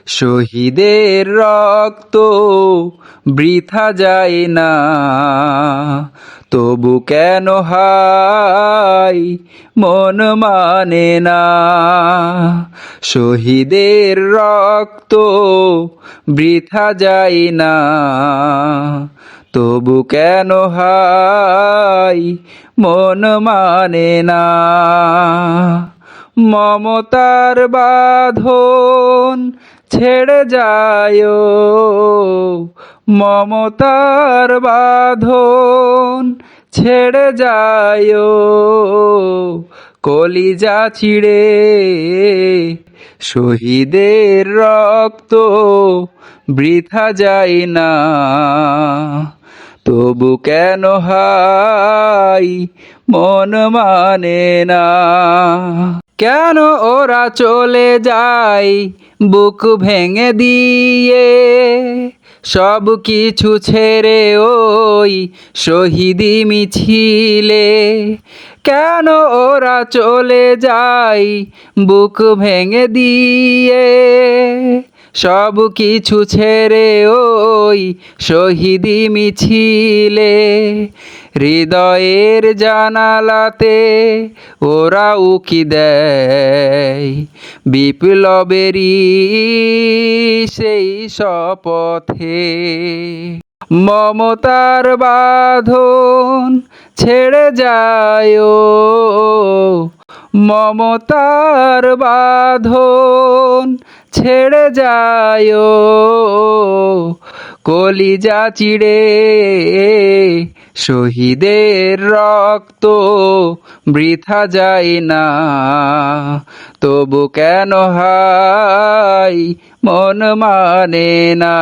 শহীদের রক্ত বৃথা যায় না, তবু কেন হায় মন মানে না। শহীদের রক্ত বৃথা যায় না, তবু কেন হায় মন মানে না। মমতার বাঁধন ছেড়ে যায়, মমতার বাঁধন ছেড়ে যায়, কলিজা চিড়ে শহীদের রক্ত বৃথা যায় না, তবু কেন হায় মন মানে না। কেন ওরা চলে যায় বুক ভেঙে দিয়ে, সব কিছু ছেড়ে ওই শহীদি মিছিলে। কেন ওরা চলে যায় বুক ভেঙে দিয়ে, সব কিছু ছেড়ে ওই শহীদি মিছিলে। হৃদয়ের জানালাতে ওরা উকি দেয় বিপ্লবেরই সেই শপথে। মমতার বাঁধন ছেড়ে যায়, মমতার বাঁধন ছেড়ে যায়, কলিজা চিড়ে শহীদের রক্ত বৃথা যায় না, তবু কেন হায় মন মানে না।